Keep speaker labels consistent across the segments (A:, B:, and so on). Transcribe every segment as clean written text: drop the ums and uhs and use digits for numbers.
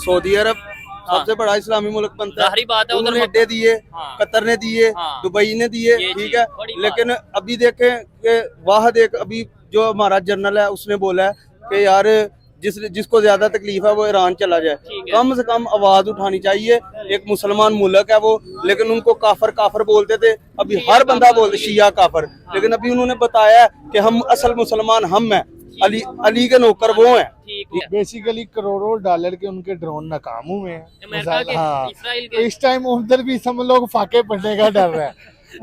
A: Saudi अरब सबसे बड़ा इस्लामी मुल्क बनता है।
B: जाहिर बात है, उधर
A: उन्होंने अड्डे दिए,
B: हाँ।
A: कतर ने दिए,
B: हाँ।
A: दुबई ने दिए,
B: ये
A: ठीक
B: चीज़
A: है।
B: बड़ी बात
A: लेकिन अभी देखें कि वाहद एक अभी जो हमारा जनरल है उसने बोला है कि यार जिसको ज्यादा तकलीफ है वो ईरान चला जाए।
B: ठीक है।
A: कम से कम आवाज उठानी चाहिए। एक मुसलमान मुल्क है वो, लेकिन उनको काफर काफर बोलते थे। अभी
B: शिया
A: हर बंदा
B: काफर।
A: बोलते शिया काफर, लेकिन अभी उन्होंने बताया कि हम असल मुसलमान हम हैं, अली के नौकर वो हैं।
B: ठीक है।
C: बेसिकली करोड़ों डॉलर के उनके ड्रोन नाकाम हुए हैं
B: अमेरिका के,
C: हाँ।
B: इसराइल
C: तो
B: के।
C: इस टाइम उधर भी सब लोग फाके पड़ने का डर है।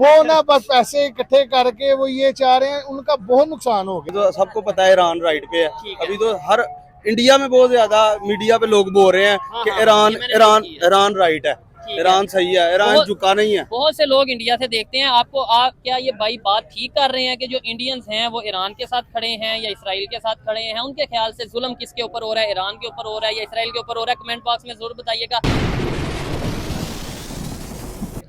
C: वो ना बस पैसे इकट्ठे करके वो ये चाह रहे हैं, उनका बहुत नुकसान हो गया।
A: तो सबको पता है ईरान राइट पे है।
B: ठीक है।
A: अभी तो हर इंडिया में बहुत ज्यादा मीडिया पे लोग बोल रहे हैं
B: हाँ,
A: कि
B: हाँ,
A: ईरान
B: ये मैंने
A: ईरान
B: देखी है।
A: ईरान राइट है,
B: ठीक
A: ईरान सही है, ईरान
B: बहुत-
A: झुका नहीं है।
B: बहुत से लोग इंडिया से देखते हैं आपको, आप क्या ये भाई बात ठीक कर रहे हैं कि जो इंडियंस हैं वो ईरान के साथ खड़े हैं या इसराइल के साथ खड़े हैं? उनके ख्याल से जुल्म किसके ऊपर हो रहा है, ईरान के ऊपर हो रहा है या इसराइल के ऊपर हो रहा है? कमेंट बॉक्स में जरूर बताइएगा।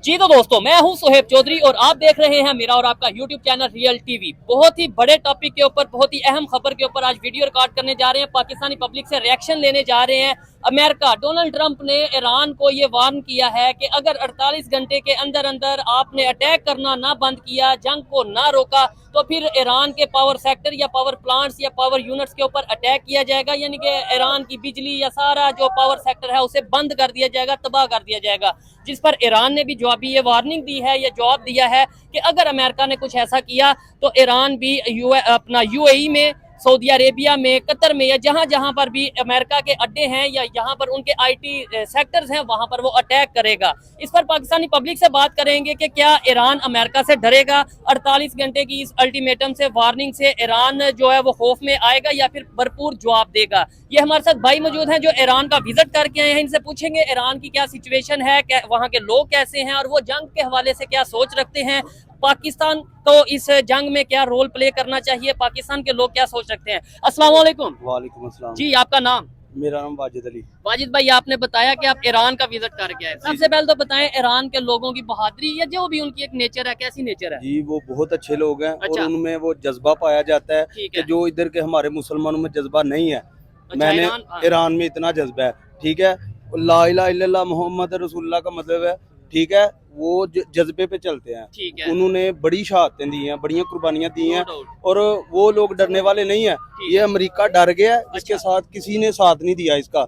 B: जी तो दोस्तों, मैं हूं सुहेब चौधरी और आप देख रहे हैं मेरा और आपका यूट्यूब चैनल रियल टीवी। बहुत ही बड़े टॉपिक के ऊपर, बहुत ही अहम खबर के ऊपर आज वीडियो रिकॉर्ड करने जा रहे हैं। पाकिस्तानी पब्लिक से रिएक्शन लेने जा रहे हैं। अमेरिका, डोनाल्ड ट्रंप ने ईरान को ये वार्न किया है कि अगर 48 घंटे के अंदर अंदर आपने अटैक करना ना बंद किया, जंग को ना रोका, तो फिर ईरान के पावर सेक्टर या पावर प्लांट्स या पावर यूनिट्स के ऊपर अटैक किया जाएगा। यानी कि ईरान की बिजली या सारा जो पावर सेक्टर है उसे बंद कर दिया जाएगा, तबाह कर दिया जाएगा। जिस पर ईरान ने भी जवाबी ये वार्निंग दी है, ये जवाब दिया है कि अगर अमेरिका ने कुछ ऐसा किया तो ईरान भी अपना यूएई में, सऊदी अरेबिया में, कतर में या जहां जहां पर भी अमेरिका के अड्डे हैं या जहां पर उनके आईटी सेक्टर्स हैं वहां पर वो अटैक करेगा। इस पर पाकिस्तानी पब्लिक से बात करेंगे कि क्या ईरान अमेरिका से डरेगा? 48 घंटे की इस अल्टीमेटम से, वार्निंग से ईरान जो है वो खौफ में आएगा या फिर भरपूर जवाब देगा? ये हमारे साथ भाई मौजूद हैं जो ईरान का विजिट करके आए हैं। इनसे पूछेंगे ईरान की क्या सिचुएशन है, वहां के लोग कैसे हैं और वो जंग के हवाले से क्या सोच रखते हैं, पाकिस्तान को इस जंग में क्या रोल प्ले करना चाहिए, पाकिस्तान के लोग क्या सोच रखते हैं। अस्सलाम वालेकुम।
A: वालेकुम अस्सलाम।
B: जी, आपका नाम?
A: मेरा नाम वाजिद अली।
B: वाजिद भाई, आपने बताया कि आप ईरान का विजिट करके आए। सबसे पहले तो बताएं ईरान के लोगों की बहादुरी या जो भी उनकी एक नेचर है, कैसी नेचर है?
A: जी वो बहुत अच्छे लोग हैं।
B: अच्छा।
A: और उनमें वो जज्बा पाया जाता है
B: ठीक
A: कि
B: है।
A: जो इधर के हमारे मुसलमानों में जज्बा नहीं है।
B: अच्छा,
A: मैंने
B: हाँ।
A: ईरान में इतना जज्बा है, ठीक है। ला इलाहा इल्लल्लाह मोहम्मद रसूलुल्लाह का मतलब है, ठीक है, वो जज्बे पे चलते हैं।
B: ठीक है।
A: उन्होंने बड़ी शहादतें दी हैं, बड़ी कुर्बानियां दी हैं,
B: No doubt।
A: और वो लोग डरने वाले नहीं है।
B: ठीक
A: ये
B: है।
A: अमेरिका डर गया है, इसके
B: अच्छा।
A: साथ किसी ने साथ नहीं दिया इसका।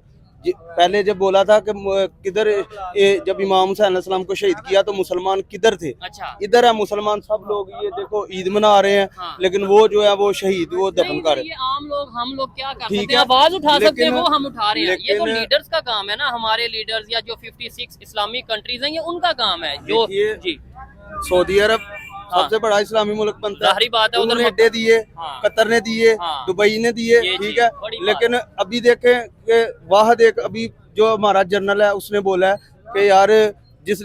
A: पहले जब बोला था कि किधर जब इमाम हुसैन अलैहिस्सलाम को शहीद किया तो मुसलमान किधर थे?
B: अच्छा।
A: इधर है मुसलमान, सब लोग ये देखो ईद मना रहे हैं।
B: हाँ।
A: लेकिन वो जो है वो शहीद वो दफन
B: नहीं,
A: कर
B: ये आम लोग, हम लोग क्या कर
A: ठीक
B: सकते हैं?
A: है।
B: आवाज उठा सकते हैं,
A: लेकिन-
B: वो हम उठा रहे हैं। ये तो
A: लेकिन-
B: लीडर्स का काम है ना, हमारे लीडर्स या जो 56 इस्लामिक कंट्रीज हैं, ये उनका काम है। जो
A: देखिए,
B: जी,
A: सऊदी अरब
B: हाँ।
A: सबसे बड़ा इस्लामी मुल्क बनता है।
B: जाहिर बात है, उधर
A: उन्होंने अड्डे दिए,
B: हाँ।
A: कतर ने दिए,
B: हाँ।
A: दुबई ने दिए,
B: ये
A: ठीक
B: चीज़
A: है।
B: बड़ी बात।
A: लेकिन अभी देखें कि वाहद एक अभी जो हमारा जनरल है उसने बोला है कि यार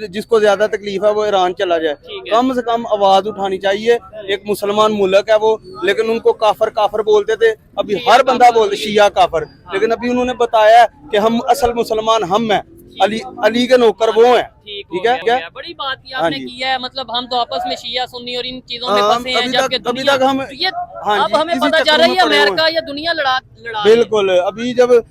A: जिसको ज्यादा तकलीफ है वो ईरान चला जाए।
B: ठीक है।
A: कम से कम आवाज उठानी चाहिए। एक मुसलमान मुल्क है वो, लेकिन उनको काफर काफर बोलते थे। अभी
B: शिया
A: हर बंदा
B: काफर।
A: बोलते शिया काफर, लेकिन अभी उन्होंने बताया कि हम असल मुसलमान हम हैं, अली के नौकर वो हैं।
B: ठीक
A: है
B: हो
A: क्या?
B: गया। बड़ी बात की
A: हाँ
B: आपने
A: जी।
B: की है। मतलब हम तो आपस में शिया सुन्नी और इन चीजों में
A: हाँ,
B: फंसे हैं,
A: अभी
B: जबकि
A: तक
B: दुनिया
A: हम
B: तो ये
A: हाँ
B: अब
A: जी,
B: हमें
A: इसी
B: पता
A: चक्कर
B: चल रहा है
A: में पड़े हुए हैं।
B: अमेरिका या दुनिया लड़ा रही है।
A: बिल्कुल। अभी जब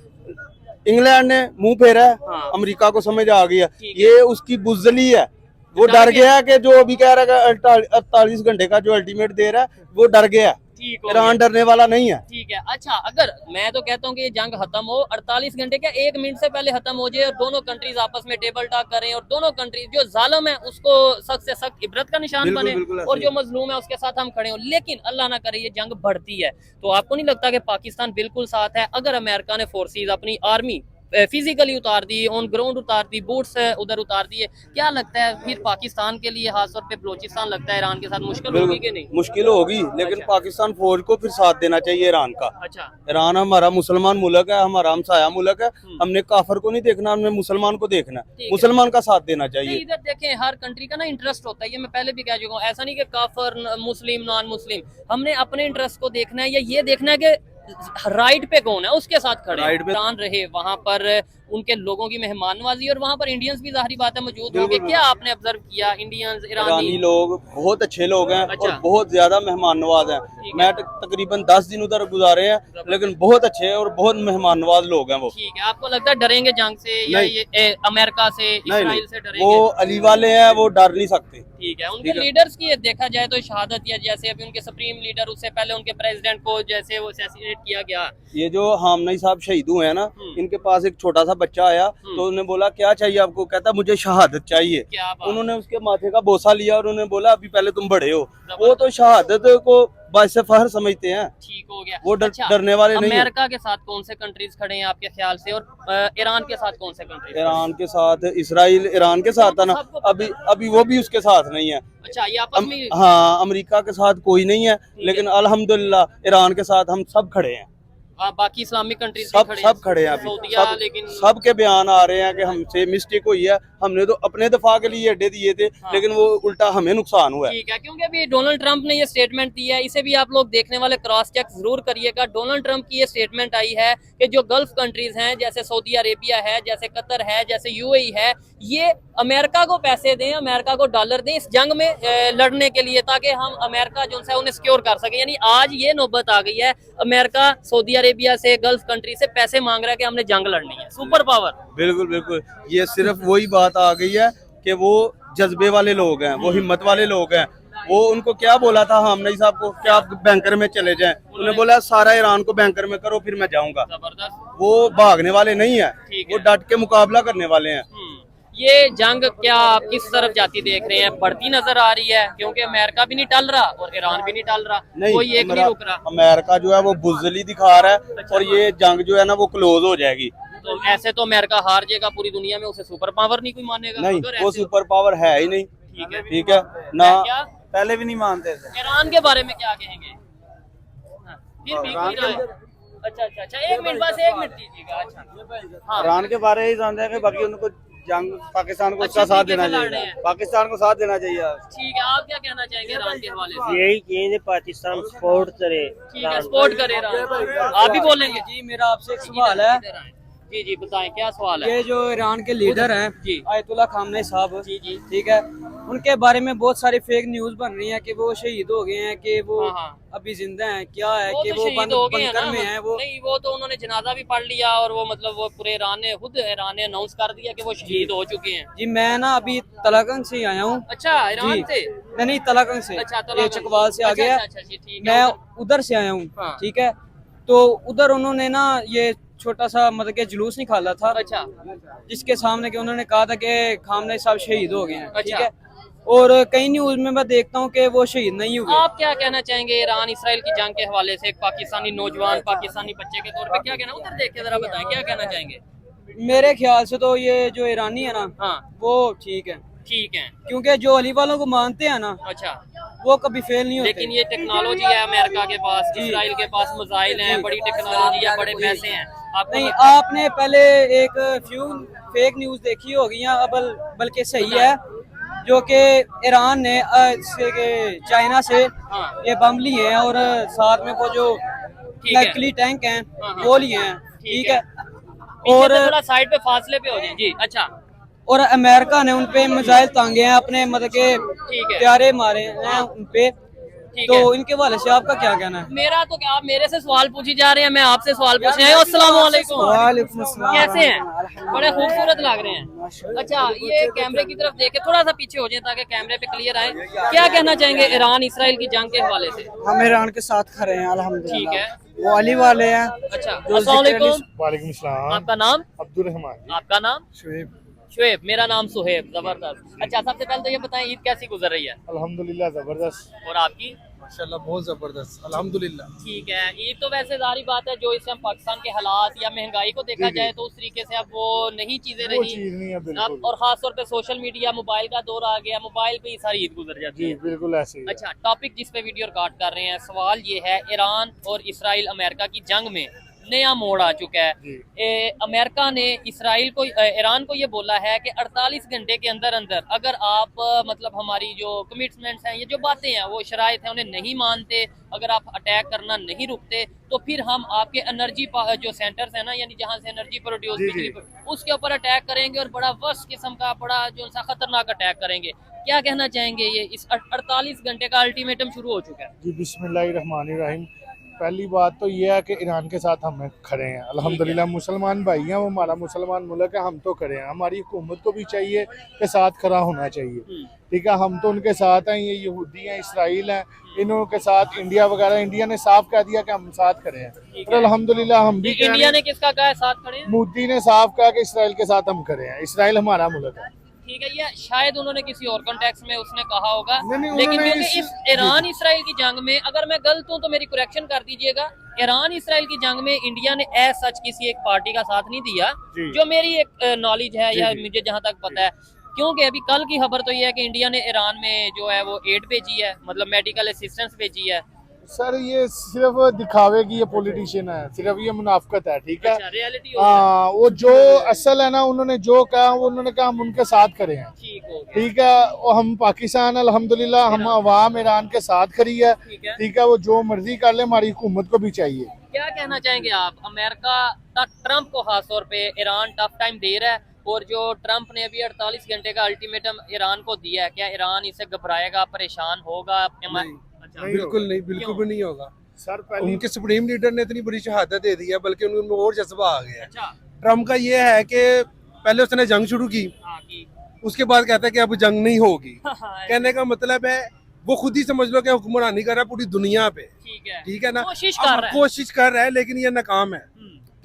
A: इंग्लैंड ने मुंह फेरा है,
B: हाँ।
A: अमेरिका को समझ आ गया
B: ठीक है।
A: ये उसकी बुजदली है। वो
B: डर
A: डर
B: गया।
A: गया कि जो अभी कह रहा है 48 घंटे का जो अल्टीमेट दे रहा है वो डर गया।
B: ठीक हो
A: ईरान
B: गया।
A: डरने वाला नहीं है।
B: ठीक है। अच्छा, अगर मैं तो कहता हूँ कि ये जंग खत्म हो 48 घंटे क्या 1 मिनट से पहले खत्म हो जाए और दोनों कंट्रीज आपस में टेबल टॉक करें और दोनों कंट्रीज जो जालिम है उसको सख्त से सख्त इबरत का निशान
A: बिल्कुल,
B: बने
A: बिल्कुल ऐसे
B: और
A: ही।
B: जो मजलूम है उसके साथ हम खड़े हों। लेकिन अल्लाह ना करे ये जंग बढ़ती है तो आपको नहीं लगता कि पाकिस्तान बिल्कुल साथ है? अगर अमेरिका ने फोर्सेज, अपनी आर्मी फिजिकली उतार दी, ऑन ग्राउंड उतार दी, बूट्स उधर उतार दिए, क्या लगता है फिर पाकिस्तान के लिए, खासतौर पे बलूचिस्तान, लगता है ईरान के साथ मुश्किल होगी कि नहीं?
A: मुश्किल होगी, लेकिन
B: अच्छा।
A: पाकिस्तान फौज को फिर साथ देना चाहिए ईरान का।
B: अच्छा।
A: ईरान हमारा मुसलमान मुल्क है, हमारा हमसाया मुल्क है। हमने काफर को नहीं देखना, हमने मुसलमान को देखना
B: ठीक है।
A: मुसलमान का साथ देना
B: नहीं,
A: चाहिए।
B: इधर देखें हर कंट्री का ना इंटरेस्ट होता है, ये मैं पहले भी कह चुका हूँ। ऐसा नहीं कि काफर मुस्लिम नॉन मुस्लिम, हमने अपने इंटरेस्ट को देखना है या ये देखना है कि राइट पे कौन है उसके साथ खड़े
A: राइट पे
B: ईरान रहे, वहां पर उनके लोगों की मेहमान नवाजी, और वहाँ पर इंडियंस भी जाहिर बात है मौजूद होंगे। क्या आपने ऑब्जर्व किया? इंडियंस,
A: ईरानी
B: ईरानी
A: लोग बहुत अच्छे लोग हैं
B: अच्छा।
A: और बहुत ज्यादा मेहमान नवाज हैं। मैं तकरीबन 10 दिन उधर गुजारे हैं, लेकिन बहुत अच्छे और बहुत मेहमान नवाज लोग हैं वो।
B: ठीक है, आपको लगता है डरेंगे जंग से या
A: नहीं।
B: ये अमेरिका से,
A: नहीं
B: इसराइल
A: नहीं,
B: से डरेंगे?
A: वो अली वाले हैं, वो डर नहीं सकते।
B: ठीक है, उनके लीडर्स की देखा जाए तो शहादत, या जैसे अभी उनके सुप्रीम लीडर, उससे पहले उनके प्रेसिडेंट को जैसे वो असैसिनेट किया गया।
A: ये जो हामनई साहब शहीद हुए हैं ना, इनके पास एक छोटा सा बच्चा आया तो उन्होंने बोला क्या चाहिए आपको, कहता मुझे शहादत चाहिए।
B: क्या बात।
A: उन्होंने उसके माथे का बोसा लिया और उन्होंने बोला अभी पहले तुम बड़े हो। वो तो शहादत को बाइसे फख्र समझते हैं।
B: ठीक हो गया।
A: वो
B: अच्छा,
A: डरने वाले नहीं हैं।
B: अमेरिका के साथ कौन से कंट्रीज खड़े हैं आपके ख्याल से, और ईरान के साथ कौन से कंट्रीज?
A: ईरान के साथ इसराइल ईरान के साथ है ना, अभी अभी वो भी उसके साथ नहीं है।
B: अच्छा, ये आपस में
A: हाँ, अमेरिका के साथ कोई नहीं है, लेकिन अल्हम्दुलिल्लाह ईरान के साथ हम सब खड़े हैं।
B: बाकी इस्लामिक कंट्रीज
A: सब खड़े हैं अभी।
B: सऊदीया,
A: सब
B: लेकिन
A: सबके बयान आ रहे हैं कि हमसे मिस्टेक हुई है, हमने तो अपने दफा के लिए अड्डे दिए थे, लेकिन वो उल्टा हमें नुकसान हुआ है।
B: ठीक है, क्योंकि अभी डोनाल्ड ट्रंप ने ये स्टेटमेंट दी है, इसे भी आप लोग देखने वाले क्रॉस चेक जरूर करिएगा। डोनाल्ड ट्रंप की ये स्टेटमेंट आई है कि जो गल्फ कंट्रीज हैं, जैसे सऊदी अरेबिया है, जैसे कतर है, जैसे यूएई है, ये अमेरिका को पैसे दें, अमेरिका को डॉलर दें इस जंग में लड़ने के लिए, ताकि हम अमेरिका जो है उन्हें सिक्योर कर सके। यानी आज ये नौबत आ गई है, अमेरिका सऊदी अरेबिया से, गल्फ कंट्री से पैसे मांग रहा है कि हमने जंग लड़नी है। Super power.
A: बिल्कुल बिल्कुल, ये सिर्फ वही बात आ गई है कि वो जज्बे वाले लोग हैं, वो हिम्मत वाले लोग हैं। वो उनको क्या बोला था हामनई साहब को कि आप बैंकर में चले जाएं, उन्होंने बोला सारा ईरान को बैंकर में करो फिर मैं जाऊंगा।
B: जबरदस्त।
A: वो भागने वाले नहीं है, वो डट के मुकाबला करने वाले हैं।
B: ये जंग क्या आप किस तरफ जाती देख रहे हैं? बढ़ती नजर आ रही है, क्योंकि अमेरिका भी नहीं टल रहा और ईरान भी नहीं टल रहा, कोई एक नहीं रुक रहा।
A: अमेरिका जो है वो बुज़दिली दिखा रहा है और ये जंग जो है ना वो क्लोज हो जाएगी।
B: तो ऐसे तो अमेरिका हार जाएगा पूरी दुनिया में, उसे सुपर पावर नहीं कोई मानेगा।
A: नहीं,
B: अगर
A: वो
B: ऐसे
A: सुपर पावर है ही नहीं।
B: ठीक है,
A: ठीक है ना,
B: क्या
A: पहले भी नहीं मानते थे।
B: ईरान के बारे में क्या कहेंगे? हाँ, फिर भी कोई राय? अच्छा अच्छा अच्छा, एक मिनट, बस एक मिनट दीजिएगा। अच्छा हाँ,
A: ईरान के बारे में ही जानते हैं कि बाकी उनको जंग पाकिस्तान को
B: अच्छा,
A: उसका साथ
B: ठीक है,
A: देना
B: लड़ रहे
A: चाहिए,
B: हैं।
A: पाकिस्तान को साथ देना चाहिए।
B: ठीक है, आप क्या कहना चाहेंगे ईरान के हवाले से?
D: यही चाहिए पाकिस्तान सपोर्ट करे।
B: ठीक है, सपोर्ट करे ईरान। आप भी बोलेंगे?
E: जी मेरा आपसे एक सवाल है।
B: जी जी, बताएं क्या सवाल है?
E: ये जो ईरान के लीडर हैं
B: जी
E: आयतुल्ला खामनेई साहब,
B: जी जी,
E: ठीक है, उनके बारे में बहुत सारी फेक न्यूज बन रही है कि वो शहीद हो गए हैं, कि वो
B: हाँ, हाँ।
E: अभी जिंदा हैं, क्या है
B: वो
E: कि
B: तो
E: वो
B: शहीद हो गए हैं
E: बंकर
B: ना,
E: में हैं वो।
B: नहीं वो तो उन्होंने जनाजा भी पढ़ लिया, और वो मतलब वो पूरे ईरान ने अनाउंस कर दिया कि वो शहीद हो चुके हैं।
E: जी मैं ना अभी तलाकंग से ही आया हूँ।
B: अच्छा, ईरान
E: जी।
B: से?
E: नहीं तलाकंग से,
B: अच्छा,
E: ये चकवाल से आ
B: अच्छा,
E: गया।
B: अच्छा, अच्छा, जी, ठीक है।
E: मैं उधर से आया हूँ,
B: हाँ।
E: ठीक है। तो उधर उन्होंने ना ये छोटा सा मतलब के जुलूस निकाला था,
B: अच्छा
E: जिसके सामने के उन्होंने कहा था कि खामनेई साहब शहीद हो गए हैं, ठीक
B: अच्छा।
E: है। और कई न्यूज में मैं देखता हूँ कि वो शहीद नहीं हुए।
B: आप क्या कहना चाहेंगे ईरान इसराइल की जंग के हवाले से, एक पाकिस्तानी नौजवान, पाकिस्तानी बच्चे के तौर पे क्या कहना? उधर देख के जरा बताएं, क्या कहना चाहेंगे?
E: मेरे ख्याल से तो ये जो ईरानी है ना,
B: हाँ
E: वो ठीक है,
B: ठीक है।
E: क्योंकि जो अली वालों को मानते हैं ना,
B: अच्छा,
E: वो कभी फेल नहीं होते।
B: लेकिन ये टेक्नोलॉजी है अमेरिका के पास, इसराइल के पास मिसाइल हैं, बड़ी टेक्नोलॉजी है, बड़े पैसे हैं। आपको
E: नहीं,
B: लगता है?
E: आपने पहले एक फ्यू फेक न्यूज देखी होगी या बल्कि सही है, जो कि ईरान ने चाइना से
B: हाँ
E: ये बम लिए हैं, और साथ में वो जो
B: ठीक है।
E: नकली टैंक हैं
B: हाँ, हाँ।
E: वो लिए हैं, ठीक है।
B: पीछे
E: और
B: से थोड़ा साइड पे फासले पे हो जाए जी। अच्छा
E: और अमेरिका ने उनपे मिसाइल तांगे हैं, अपने मतलब के
B: ठीक है,
E: प्यारे मारे हैं उनपे।
B: ठीक
E: तो
B: है।
E: इनके हवाले से आपका क्या कहना है?
B: मेरा तो क्या, आप मेरे से सवाल पूछी जा रहे हैं, मैं आपसे सवाल पूछने आया हूं। अस्सलाम वालेकुम।
E: वालेकुम अस्सलाम।
B: कैसे हैं? बड़े खूबसूरत लग रहे हैं। अच्छा, ये कैमरे की तरफ देखे, थोड़ा सा पीछे हो जाए ताकि कैमरे पे क्लियर आए। क्या कहना चाहेंगे ईरान इसराइल की जंग के हवाले से?
E: हम ईरान के साथ खड़े हैं अल्हम्दुलिल्लाह।
B: ठीक है,
E: वो अली वाले हैं।
B: अच्छा, अस्सलाम वालेकुम।
C: वालेकुम सलाम।
B: आपका नाम?
C: अब्दुल रहमान।
B: आपका नाम?
C: शुएब।
B: शुएब। मेरा नाम सुहेब। जबरदस्त। अच्छा, सबसे पहले तो ये बताएं ईद कैसी गुजर रही है?
C: अल्हम्दुलिल्लाह जबरदस्त।
B: और आपकी?
F: माशाल्लाह बहुत जबरदस्त अल्हम्दुलिल्लाह।
B: ठीक है, ईद तो वैसे जारी बात है, जो इस टाइम पाकिस्तान के हालात या महंगाई को देखा जाए तो उस तरीके से अब वो नहीं चीजें
C: वो
B: रही
C: चीज नहीं है
B: अब,
C: बिल्कुल।
B: और खास तौर पे सोशल मीडिया, मोबाइल का दौर आ गया, मोबाइल पे ही सारी ईद गुजर जाती
C: जी
B: है।
C: बिल्कुल ऐसे ही है।
B: अच्छा, टॉपिक जिस पे वीडियो रिकॉर्ड कर रहे हैं, सवाल ये है, ईरान और इसराइल अमेरिका की जंग में नया मोड़ आ चुका है। अमेरिका ने ईरान को ये बोला है कि 48 घंटे के अंदर अंदर अगर आप मतलब हमारी जो कमिटमेंट्स हैं, ये जो बातें हैं, वो शराइत हैं, उन्हें नहीं मानते, अगर आप अटैक करना नहीं रुकते तो फिर हम आपके एनर्जी जो सेंटर्स है ना, यानी जहाँ से एनर्जी प्रोड्यूस बिजली उसके ऊपर अटैक करेंगे और बड़ा वर्स्ट किस्म का बड़ा जो सा खतरनाक अटैक करेंगे। क्या कहना चाहेंगे? ये इस 48 घंटे का अल्टीमेटम शुरू हो चुका है।
C: जी बिस्मिल्लाहिर्रहमानिर्रहीम। पहली बात तो ये है कि ईरान के साथ हम खड़े हैं, अल्हम्दुलिल्लाह। मुसलमान भाई हैं, वो हमारा मुसलमान मुल्क है, हम तो खड़े हैं। हमारी हुकूमत को भी चाहिए कि साथ खड़ा होना चाहिए, ठीक है। हम तो उनके साथ हैं, ये यहूदी हैं, इसराइल हैं, इन्हों के साथ इंडिया वगैरह। इंडिया ने साफ कह दिया कि हम साथ खड़े हैं, तो अल्हम्दुलिल्लाह हम भी।
B: इंडिया ने किसका कहा है साथ खड़े हैं?
C: मोदी ने साफ कहा कि इसराइल के साथ हम खड़े हैं, इसराइल हमारा मुल्क है।
B: ठीक है, ये शायद उन्होंने किसी और कॉन्टेक्स्ट में उसने कहा होगा,
C: नहीं,
B: लेकिन
C: उन्होंने
B: क्योंकि इस ईरान इसराइल की जंग में, अगर मैं गलत हूँ तो मेरी करेक्शन कर दीजिएगा, ईरान इसराइल की जंग में इंडिया ने एज सच किसी एक पार्टी का साथ नहीं दिया, जो मेरी एक नॉलेज है या मुझे जहाँ तक पता है। क्योंकि अभी कल की खबर तो ये है कि इंडिया ने ईरान में जो है वो एड भेजी है, मतलब मेडिकल असिस्टेंस भेजी है।
C: सर ये सिर्फ दिखावे की ये पॉलिटिशियन है, सिर्फ ये मुनाफकत है, ठीक है।
B: अच्छा, रियलिटी
C: हाँ, वो जो असल है ना, उन्होंने जो कहा वो उन्होंने कहा हम उनके साथ खड़े हैं,
B: ठीक हो गया।
C: ठीक है। और हम पाकिस्तान अल्हम्दुलिल्लाह, हम अवाम ईरान के साथ खड़ी है, ठीक है। वो जो मर्जी कर ले, हमारी हुकूमत को भी चाहिए।
B: क्या कहना चाहेंगे आप? अमेरिका ट्रंप को खास तौर पे ईरान टफ टाइम दे रहा है, और जो ट्रंप ने अभी 48 घंटे का अल्टीमेटम ईरान को दिया है, क्या ईरान इसे घबराएगा, परेशान होगा? अच्छा,
F: बिल्कुल नहीं, बिल्कुल भी नहीं होगा
C: सर
F: उनके सुप्रीम लीडर ने इतनी बड़ी शहादत दे दी है, बल्कि उनमें और जज्बा आ गया है।
B: अच्छा,
F: ट्रम्प का ये है कि पहले उसने जंग शुरू की,
B: हाँ की
F: उसके बाद कहता है कि अब जंग नहीं होगी। कहने का मतलब है वो खुद ही समझ लो कि हुक्मरानी कर रहा है पूरी दुनिया पे, ठीक है ना। कोशिश कर रहा है लेकिन ये नाकाम है,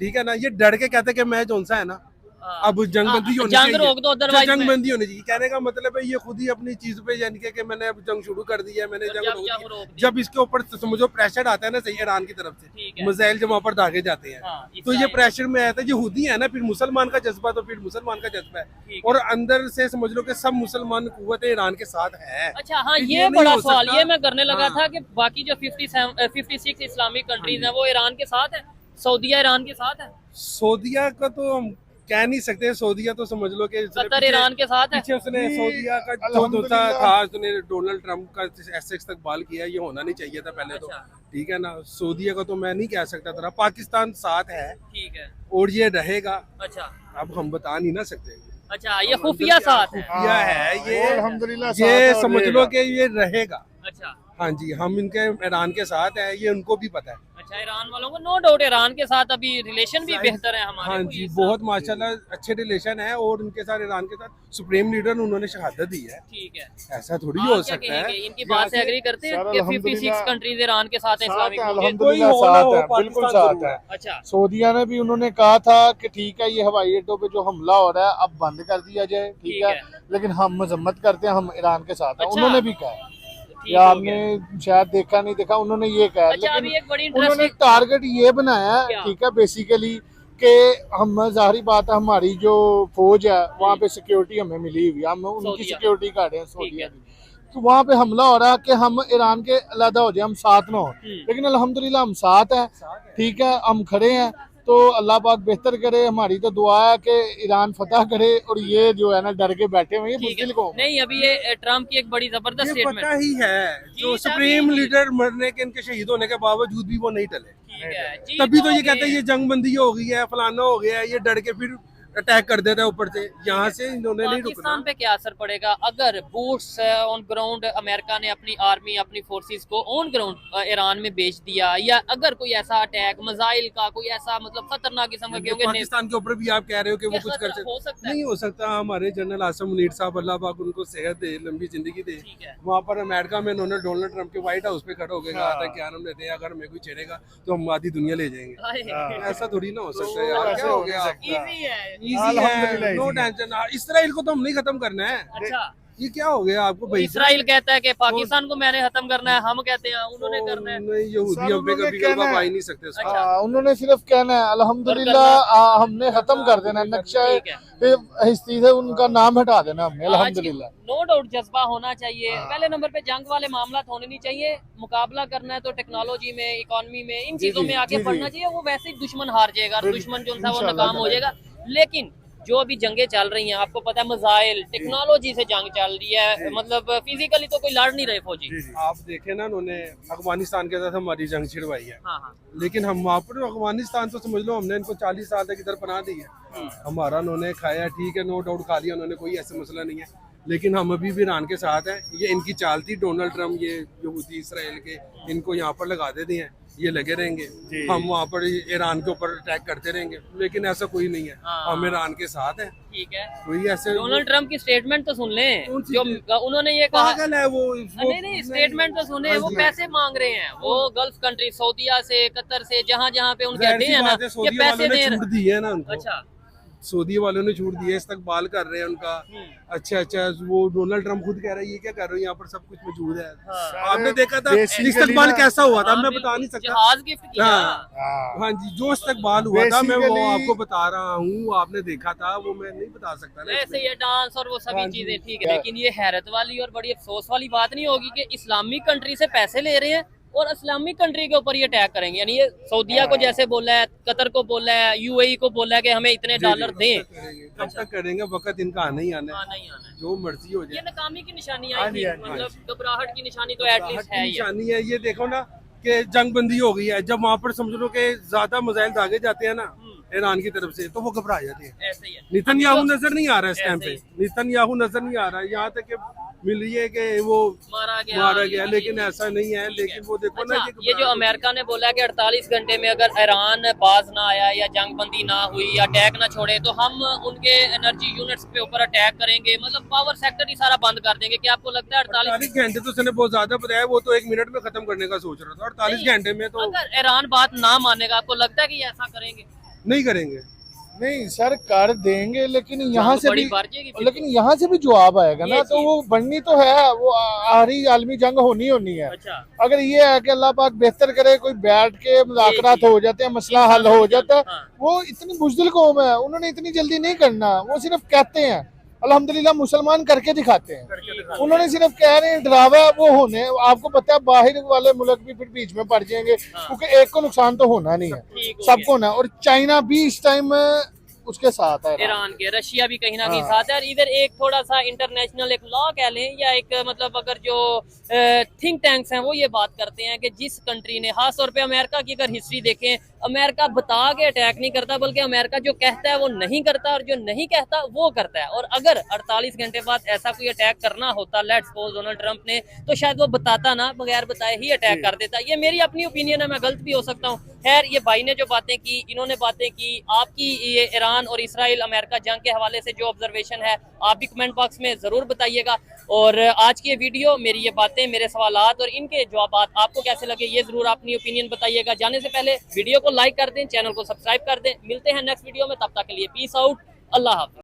F: ठीक है ना। ये डर के कहते हैं कि मैं जोन सा है ना, अब जंगबंदी होनी चाहिए, जंगबंदी होनी चाहिए। कहने का मतलब है ये खुद ही अपनी चीज पे यानी कि मैंने अब जंग शुरू कर दी है, मैंने जंग रोक दी। जब इसके ऊपर समझो प्रेशर आता है ना, सही ईरान की तरफ से मिसाइल जब वहाँ पर दागे जाते हैं, तो ये प्रेशर में आता है। यहूदी है ना, फिर मुसलमान का जज्बा, तो फिर मुसलमान का जज्बा है, और अंदर से समझ लो कि सब मुसलमान कुव्वतें ईरान के साथ है।
B: अच्छा, हाँ, ये बड़ा सवाल ये मैं करने लगा था कि बाकी जो 56 इस्लामिक कंट्रीज हैं वो ईरान के साथ है, सऊदीया ईरान के साथ है।
F: सऊदीया का तो हम कह नहीं सकते, सऊदीया तो समझ लो कि
B: कतर ईरान के साथ है।
F: पीछे उसने सऊदीया का जो दूसरा था, उसने डोनाल्ड ट्रंप का ऐसे इस्तकबाल किया, ये होना नहीं चाहिए था पहले। तो ठीक है ना, सऊदीया का तो मैं नहीं कह सकता था, पाकिस्तान साथ है, ठीक है, और ये रहेगा। अच्छा, अब हम बता नहीं ना सकते।
B: अच्छा, ये खुफिया साथ
F: खुफिया है ये,
C: अल्हम्दुलिल्लाह
F: ये समझ लो कि ये रहेगा।
B: अच्छा,
F: हाँ जी, हम इनके ईरान के साथ है, ये उनको भी पता है।
B: अच्छा, ईरान वालों को नो डाउट ईरान के साथ अभी रिलेशन भी बेहतर है हमारे।
F: हाँ जी, बहुत माशाल्लाह अच्छे रिलेशन है, और उनके साथ ईरान के साथ सुप्रीम लीडर उन्होंने शहादत दी है, ठीक है। ऐसा थोड़ी हो सकता है।
B: इनकी बात से एग्री करते हैं कि 56 कंट्रीज ईरान के साथ है,
C: अल्हम्दुलिल्लाह साथ है, बिल्कुल साथ है।
B: अच्छा,
C: सऊदीया ने भी उन्होंने कहा था कि ठीक है, ये हवाई अड्डों पे जो हमला हो रहा है अब बंद कर दिया जाए, ठीक है, लेकिन हम मजम्मत करते हैं, हम ईरान के साथ हैं। उन्होंने भी कहा, या आपने शायद देखा नहीं देखा, उन्होंने ये कहा। लेकिन उन्होंने टारगेट ये बनाया, ठीक है, बेसिकली कि हम, जाहिर बात है, हमारी जो फौज है वहाँ पे सिक्योरिटी हमें मिली हुई, हम उनकी सिक्योरिटी कर रहे हैं, सऊदीया की। तो वहाँ पे हमला हो रहा है कि हम ईरान के अलग हो जाए, हम साथ ना हो, लेकिन अल्हम्दुलिल्लाह हम साथ हैं, ठीक है, हम खड़े हैं। तो अल्लाह पाक बेहतर करे, हमारी तो दुआ है कि ईरान फतह करे, और ये जो है ना डर के बैठे हुए, ये मुश्किल को
B: नहीं। अभी ये ट्रम्प की एक बड़ी जबरदस्त स्टेटमेंट
F: पता ही है, जो सुप्रीम लीडर मरने के, इनके शहीद होने के बावजूद भी वो नहीं टले। तभी तो ये कहते हैं ये जंगबंदी हो गई है, फलाना हो गया है, ये डर के फिर अटैक कर देता है ऊपर से, यहाँ से इन्होंने नहीं रुकना।
B: पाकिस्तान पे क्या असर पड़ेगा अगर बूट्स ऑन ग्राउंड अमेरिका ने अपनी आर्मी, अपनी फोर्सेस को ऑन ग्राउंड ईरान में भेज दिया, या अगर कोई ऐसा अटैक मिसाइल का, कोई ऐसा मतलब खतरनाक किस्म का, क्योंकि
F: पाकिस्तान के ऊपर भी आप कह रहे हो कि वो कुछ कर सकते, नहीं हो सकता। हमारे जनरल आसिम मुनीर साहब, अल्लाह पाक उनको सेहत दे, लंबी जिंदगी दे, वहाँ पर अमेरिका में उन्होंने डोनाल्ड ट्रंप के व्हाइट हाउस पे खड़े होकर कहा था कि आराम लेते हैं, अगर हमें कोई छेड़ेगा तो हम आधी दुनिया ले जाएंगे। ऐसा थोड़ी ना हो सकता है यार, क्या हो गया? इजी है, नो टेंशन। इसराइल को तो हम नहीं खत्म करना है।
B: अच्छा,
F: ये क्या हो गया आपको भाई?
B: इसराइल कहता है कि पाकिस्तान को मैंने खत्म करना है, हम कहते हैं उन्होंने करना है।
F: नहीं, यहूदी हम पे कभी
C: कहना है।
F: आ ही नहीं सकते उसका।
C: उन्होंने सिर्फ कहना है अल्हम्दुलिल्लाह, हमने खत्म कर देना नक्शा
B: ठीक है।
C: हिस्ट्री से उनका नाम हटा देना हमने, अल्हम्दुलिल्लाह।
B: नो डाउट जज्बा होना चाहिए। पहले नंबर पे जंग वाले मामला होने नहीं चाहिए। मुकाबला करना है तो टेक्नोलॉजी में, इकोनॉमी में, इन चीजों में आगे बढ़ना चाहिए। वो वैसे ही दुश्मन हार जाएगा, दुश्मन जो था वो नाकाम हो जाएगा। लेकिन जो अभी जंगें चल रही हैं, आपको पता है मिसाइल टेक्नोलॉजी से जंग चल रही है, मतलब फिजिकली तो कोई लड़ नहीं रहे फौजी।
F: आप देखे ना, उन्होंने अफगानिस्तान के साथ हमारी जंग छिड़वाई है,
B: हाँ हाँ।
F: लेकिन हम वहाँ पर अफगानिस्तान तो समझ लो हमने इनको 40 साल तक इधर पना दी है। हमारा उन्होंने खाया, ठीक है, नो डाउट खा लिया उन्होंने, कोई ऐसा मसला नहीं है, लेकिन हम अभी भी ईरान के साथ हैं। ये इनकी चाल थी, डोनाल्ड ट्रम्प ये यहूदी इसराइल के, इनको यहाँ पर लगा देते हैं, ये लगे रहेंगे, हम वहाँ पर ईरान के ऊपर अटैक करते रहेंगे, लेकिन ऐसा कोई नहीं है। हम ईरान के साथ हैं।
B: ठीक है,
F: कोई ऐसे
B: डोनाल्ड ट्रम्प की स्टेटमेंट तो सुन लें, जो उन्होंने ये कहा।
F: पागल है वो
B: नहीं, स्टेटमेंट तो सुने। वो पैसे मांग रहे हैं, वो गल्फ कंट्री सऊदीया से, कतर से, जहाँ जहाँ पे उनके अड्डे हैं ना, ये पैसे दे रहे
F: दी है ना उनको।
B: अच्छा,
F: सऊदी वालों ने छूट दी है, इस्तकबाल कर रहे हैं उनका। अच्छा, वो डोनाल्ड ट्रम्प खुद कह रहा है ये क्या कर रहे हो, यहाँ पर सब कुछ मौजूद है। आपने देखा था इस्तकबाल कैसा हुआ था, मैं बता नहीं सकता।
B: जहाज गिफ्ट किया।
F: हाँ जी, जो इस्तकबाल हुआ था मैं वो आपको बता रहा हूँ, आपने देखा था, वो मैं नहीं बता सकता ना।
B: ऐसे ये डांस और वो सभी चीजें ठीक है, लेकिन ये हैरत वाली और बड़ी अफसोस वाली बात नहीं होगी कि इस्लामिक कंट्री से पैसे ले रहे हैं और इस्लामिक कंट्री के ऊपर ये अटैक करेंगे। यानी ये सऊदीया को जैसे बोला है, कतर को बोला है, यूएई को बोला है कि हमें इतने डॉलर दें।
F: कब तक करेंगे, वक्त इनका आना ही आना है, जो मर्जी हो जाए।
B: ये नाकामी की निशानी आई थी, मतलब घबराहट की निशानी तो एटलीस्ट है।
F: निशानी है ये, देखो ना कि जंग बंदी हो गई है, जब वहाँ पर समझ लो कि ज्यादा मिसाइल दागे जाते हैं ना ईरान की तरफ से, तो वो घबरा जाते हैं।
B: ऐसे ही है।
F: नेतन्याहू नजर नहीं आ रहा है इस टाइम पे, नेतन्याहू नजर नहीं आ रहा है, यहाँ तक कि मिल रही है कि वो मारा गया, लेकिन ऐसा नहीं है। लेकिन वो देखो ना,
B: ये जो अमेरिका ने बोला है कि 48 घंटे में अगर ईरान बाज ना आया या जंग बंदी ना हुई या अटैक ना छोड़े तो हम उनके एनर्जी यूनिट्स पे ऊपर अटैक करेंगे, मतलब पावर सेक्टर ही सारा बंद कर देंगे। क्या आपको लगता है
F: 48 घंटे तो उसने बहुत ज्यादा बताया, वो तो 1 मिनट में खत्म करने का सोच रहा था। 48 घंटे में तो
B: अगर ईरान बात ना मानेगा, आपको लगता है कि ये ऐसा करेंगे?
F: नहीं करेंगे।
C: नहीं सर, कर देंगे, लेकिन यहाँ से भी,
B: लेकिन
C: लेकिन यहाँ से भी जवाब आएगा ना, तो वो बननी तो है, वो आखिरी आलमी जंग होनी है।
B: अच्छा,
C: अगर ये है कि अल्लाह पाक बेहतर करे, कोई बैठ के मुज़ाकरात हो जाते हैं, मसला हल हो जाता है, वो इतनी बुज़दिल कौम है, उन्होंने इतनी जल्दी नहीं करना। वो सिर्फ कहते हैं, अल्हम्दुलिल्लाह मुसलमान करके दिखाते हैं। उन्होंने सिर्फ कह रहे हैं डरावा वो होने, आपको पता है बाहर वाले मुल्क भी फिर बीच में पड़ जाएंगे, क्योंकि एक को नुकसान तो होना नहीं है, सबको होना है। और चाइना भी इस टाइम उसके साथ है,
B: ईरान के, रशिया भी कहीं ना कहीं साथ है। और इधर एक थोड़ा सा इंटरनेशनल एक लॉ कह लें या एक मतलब अगर जो थिंक टैंक्स हैं वो ये बात करते हैं कि जिस कंट्री ने, खास तौर पे अमेरिका की अगर हिस्ट्री देखें, अमेरिका बता के अटैक नहीं करता, बल्कि अमेरिका जो कहता है वो नहीं करता और जो नहीं कहता वो करता है। और अगर 48 घंटे बाद ऐसा कोई अटैक करना होता, लेट्स सपोज डोनाल्ड ट्रंप ने, तो शायद वो बताता ना, बगैर बताए ही अटैक कर देता। ये मेरी अपनी ओपिनियन है, मैं गलत भी हो सकता हूँ। खैर, ये भाई ने जो बातें की, इन्होंने बातें की, आपकी ये ईरान और इसराइल अमेरिका जंग के हवाले से जो ऑब्जर्वेशन है आप भी कमेंट बॉक्स में जरूर बताइएगा। और आज की ये वीडियो, मेरी ये बातें, मेरे सवालात और इनके जवाब आपको कैसे लगे ये जरूर अपनी ओपिनियन बताइएगा। जाने से पहले वीडियो को लाइक कर दें, चैनल को सब्सक्राइब कर दें। मिलते हैं नेक्स्ट वीडियो में, तब तक के लिए पीस आउट, अल्लाह हाफिज़।